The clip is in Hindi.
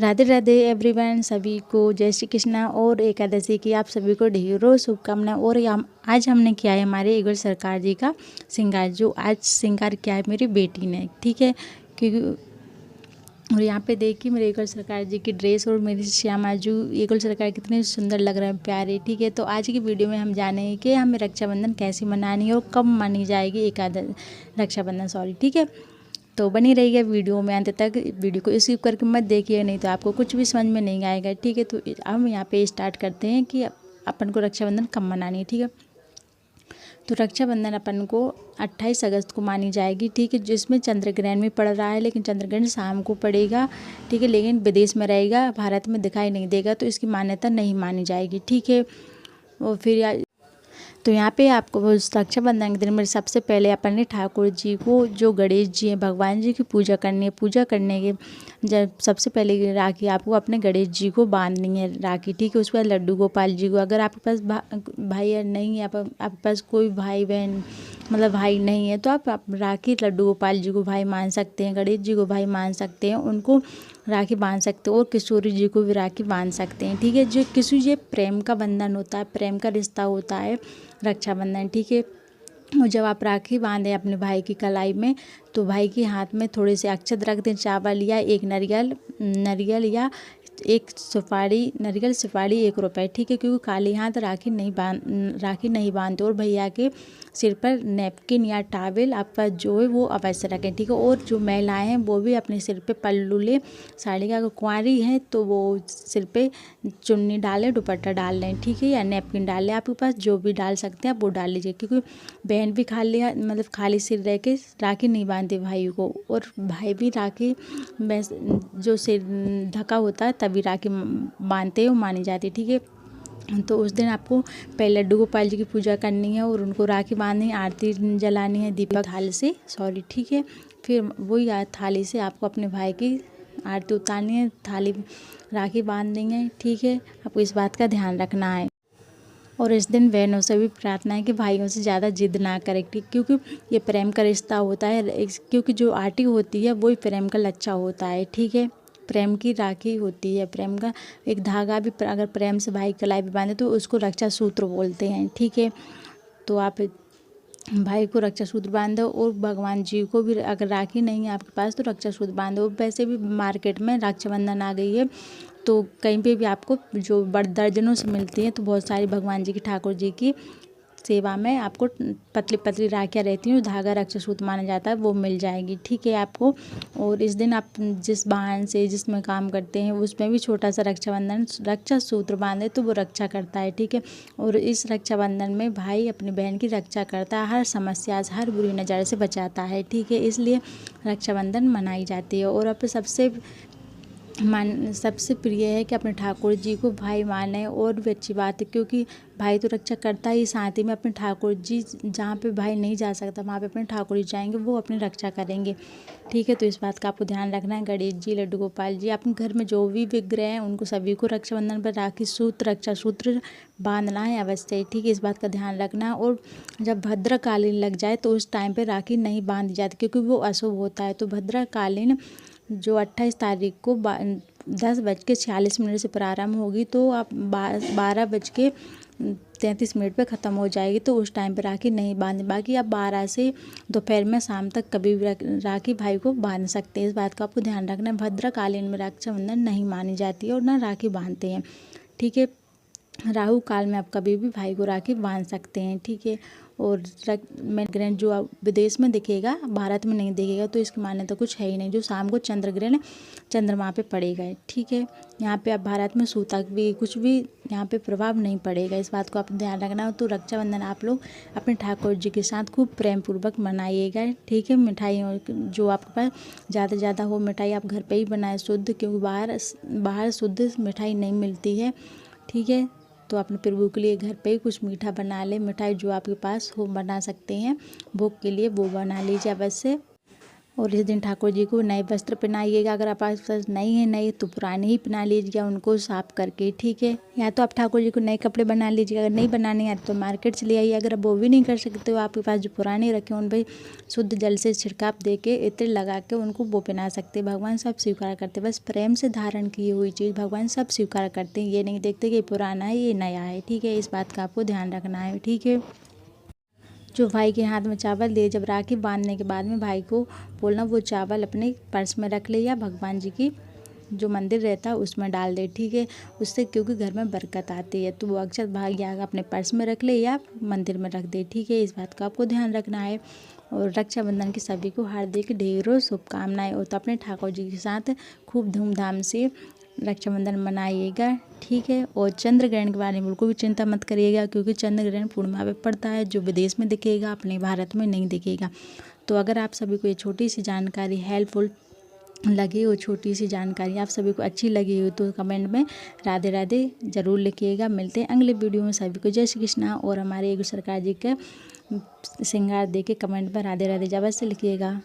राधे राधे एवरीवन, सभी को जय श्री कृष्णा और एकादशी की आप सभी को ढेरों शुभकामनाएं। और आज हमने किया है हमारे ईगल सरकार जी का श्रृंगार, जो आज श्रृंगार किया है मेरी बेटी ने, ठीक है। क्योंकि और यहाँ पे देखिए मेरे ईगल सरकार जी की ड्रेस और मेरी श्यामाजू ईगल सरकार कितने सुंदर लग रहे हैं, प्यारे, ठीक है। तो आज की वीडियो में हम जानेंगे कि हमें रक्षाबंधन कैसे मनानी है और कब मानी जाएगी रक्षाबंधन, सॉरी, ठीक है। तो बनी रहिएगा वीडियो में अंत तक। वीडियो को स्किप करके मत देखिए, नहीं तो आपको कुछ भी समझ में नहीं आएगा, ठीक है। तो हम यहाँ पे स्टार्ट करते हैं कि अपन को रक्षाबंधन कब मनानी है, ठीक है। तो रक्षाबंधन अपन को 28 अगस्त को मानी जाएगी, ठीक है, जिसमें चंद्र ग्रहण भी पड़ रहा है, लेकिन चंद्र ग्रहण शाम को पड़ेगा, ठीक है। लेकिन विदेश में रहेगा, भारत में दिखाई नहीं देगा, तो इसकी मान्यता नहीं मानी जाएगी, ठीक है। और फिर तो यहाँ पे आपको रक्षाबंधन के दिन में सबसे पहले अपन ने ठाकुर जी को, जो गणेश जी हैं, भगवान जी की पूजा करनी है। पूजा करने के जब सबसे पहले राखी आपको अपने गणेश जी को बांधनी है राखी, ठीक है। उसके बाद लड्डू गोपाल जी को, अगर आपके पास भाई नहीं है, आपके पास कोई भाई बहन मतलब भाई नहीं है, तो आप राखी लड्डू गोपाल जी को भाई मान सकते हैं, गणेश जी को भाई मान सकते हैं, उनको राखी बांध सकते हो, और किशोरी जी को भी राखी बांध सकते हैं, ठीक है। जो किसी ये प्रेम का बंधन होता है, प्रेम का रिश्ता होता है रक्षाबंधन, ठीक है। और जब आप राखी बांधें अपने भाई की कलाई में, तो भाई के हाथ में थोड़े से अक्षत रख दें, चावल या एक नारियल या एक सुपारी, नारियल सुपारी 1 रुपये, ठीक है। क्योंकि खाली हाथ राखी नहीं बांधते। और भैया के सिर पर नैपकिन या टावल आपका जो है वो अवश्य रखें, ठीक है। और जो महिलाएं हैं वो भी अपने सिर पे पल्लू ले, साड़ी का, अगर कुंवारी है तो वो सिर पे चुन्नी डालें, दुपट्टा डाल लें, ठीक है, या नैपकिन डाल लें, आपके पास जो भी डाल सकते हैं आप वो डाल लीजिए। क्योंकि बहन भी खाली सिर रह के राखी नहीं बांधती भाई को, और भाई भी राखी में जो सिर ढका होता है तभी राखी बांधते हो मानी जाती है, ठीक है। तो उस दिन आपको पहले लड्डू गोपाल जी की पूजा करनी है और उनको राखी बांधनी है, आरती जलानी है दीपक थाली से, सॉरी, ठीक है। फिर वही थाली से आपको अपने भाई की आरती उतारनी है, थाली राखी बांधनी है, ठीक है। आपको इस बात का ध्यान रखना है। और इस दिन बहनों से भी प्रार्थना है कि भाइयों से ज़्यादा जिद ना करें, क्योंकि ये प्रेम का रिश्ता होता है, क्योंकि जो आरती होती है वही प्रेम का लच्छा होता है, ठीक है। प्रेम की राखी होती है, प्रेम का एक धागा भी अगर प्रेम से भाई कलाई भी बांधे तो उसको रक्षा सूत्र बोलते हैं, ठीक है। तो आप भाई को रक्षा सूत्र बांधो, और भगवान जी को भी, अगर राखी नहीं है आपके पास तो रक्षा सूत्र बांधो। वैसे भी मार्केट में रक्षाबंधन आ गई है, तो कहीं पे भी आपको जो दर्जनों से मिलती है, तो बहुत सारी भगवान जी की, ठाकुर जी की सेवा में आपको पतली पतली राखियाँ रहती हैं, धागा रक्षा सूत्र माना जाता है, वो मिल जाएगी, ठीक है आपको। और इस दिन आप जिस वाहन से जिसमें काम करते हैं उसमें भी छोटा सा रक्षा सूत्र बांधे तो वो रक्षा करता है, ठीक है। और इस रक्षाबंधन में भाई अपनी बहन की रक्षा करता है, हर समस्या से, हर बुरी नज़र से बचाता है, ठीक है। इसलिए रक्षाबंधन मनाई जाती है। और अब सबसे प्रिय है कि अपने ठाकुर जी को भाई माने, और भी अच्छी बात है, क्योंकि भाई तो रक्षा करता ही, साथ ही में अपने ठाकुर जी, जहाँ पे भाई नहीं जा सकता वहाँ पे अपने ठाकुर जी जाएंगे, वो अपनी रक्षा करेंगे, ठीक है। तो इस बात का आपको ध्यान रखना है। गणेश जी, लड्डू गोपाल जी, अपने घर में जो भी विग्रह हैं उनको सभी को रक्षाबंधन पर रक्षा सूत्र बांधना है अवश्य, ठीक है। इस बात का ध्यान रखना। और जब भद्रकालीन लग जाए तो उस टाइम पर राखी नहीं बांधी जाती, क्योंकि वो अशुभ होता है। तो भद्रकालीन जो 28 तारीख को 10:46 से प्रारंभ होगी, तो आप 12:33 पे ख़त्म हो जाएगी, तो उस टाइम पे राखी नहीं बांधे। बाकी आप 12 से दोपहर में शाम तक कभी भी राखी भाई को बांध सकते हैं। इस बात का आपको ध्यान रखना है। भद्रकालीन में रक्षाबंधन नहीं मानी जाती है और ना राखी बांधते हैं, ठीक है। राहु काल में आप कभी भी भाई को राखी बांध सकते हैं, ठीक है। और ग्रहण जो विदेश में दिखेगा, भारत में नहीं दिखेगा, तो इसकी मान्यता कुछ है ही नहीं। जो शाम को चंद्र ग्रहण चंद्रमा पे पड़ेगा, ठीक है। यहाँ पे आप भारत में सूतक भी कुछ भी यहाँ पे प्रभाव नहीं पड़ेगा, इस बात को आप ध्यान रखना हो। तो रक्षाबंधन आप लोग अपने ठाकुर जी के साथ खूब प्रेम पूर्वक मनाइएगा, ठीक है। मिठाई जो आपके पास ज़्यादा से ज़्यादा हो मिठाई आप घर पे ही बनाए शुद्ध, क्योंकि बाहर शुद्ध मिठाई नहीं मिलती है, ठीक है। तो अपने प्रभु के लिए घर पे ही कुछ मीठा बना ले, मिठाई जो आपके पास हो बना सकते हैं, भोग के लिए वो बना लीजिए अवश्य। और इस दिन ठाकुर जी को नए वस्त्र पहनाइएगा। अगर आप पास नहीं है नए तो पुराने ही पहना लीजिएगा उनको साफ करके, ठीक है। या तो आप ठाकुर जी को नए कपड़े बना लीजिएगा, अगर नहीं बनाने आते तो मार्केट से ले आइए। अगर आप वो भी नहीं कर सकते तो आपके पास जो पुराने रखे उन पर शुद्ध जल से छिड़काव दे के इत्र लगा के उनको वो पहना सकते। भगवान सब स्वीकार करते, बस प्रेम से धारण की हुई चीज़ भगवान सब स्वीकार करते हैं। ये नहीं देखते कि पुराना है ये नया है, ठीक है। इस बात का आपको ध्यान रखना है, ठीक है। जो भाई के हाथ में चावल दिए, जब राखी बांधने के बाद में भाई को बोलना वो चावल अपने पर्स में रख ले या भगवान जी की जो मंदिर रहता है उसमें डाल दे, ठीक है। उससे क्योंकि घर में बरकत आती है, तो वो अक्षत भाई या अपने पर्स में रख ले या मंदिर में रख दे, ठीक है। इस बात का आपको ध्यान रखना है। और रक्षाबंधन की सभी को हार्दिक ढेरों शुभकामनाएं। और तो अपने ठाकुर जी के साथ खूब धूमधाम से रक्षाबंधन मनाइएगा, ठीक है। और चंद्र ग्रहण के बारे में बिल्कुल भी चिंता मत करिएगा, क्योंकि चंद्र ग्रहण पूर्णिमा पे पड़ता है, जो विदेश में दिखेगा अपने भारत में नहीं दिखेगा। तो अगर आप सभी को ये छोटी सी जानकारी हेल्पफुल लगी हो, छोटी सी जानकारी आप सभी को अच्छी लगी हो, तो कमेंट में राधे राधे ज़रूर लिखिएगा। मिलते हैं अगले वीडियो में। सभी को जय श्री कृष्णा। और हमारे योगी सरकार जी के श्रृंगार दे के कमेंट में राधे राधे जबरदस्त से लिखिएगा।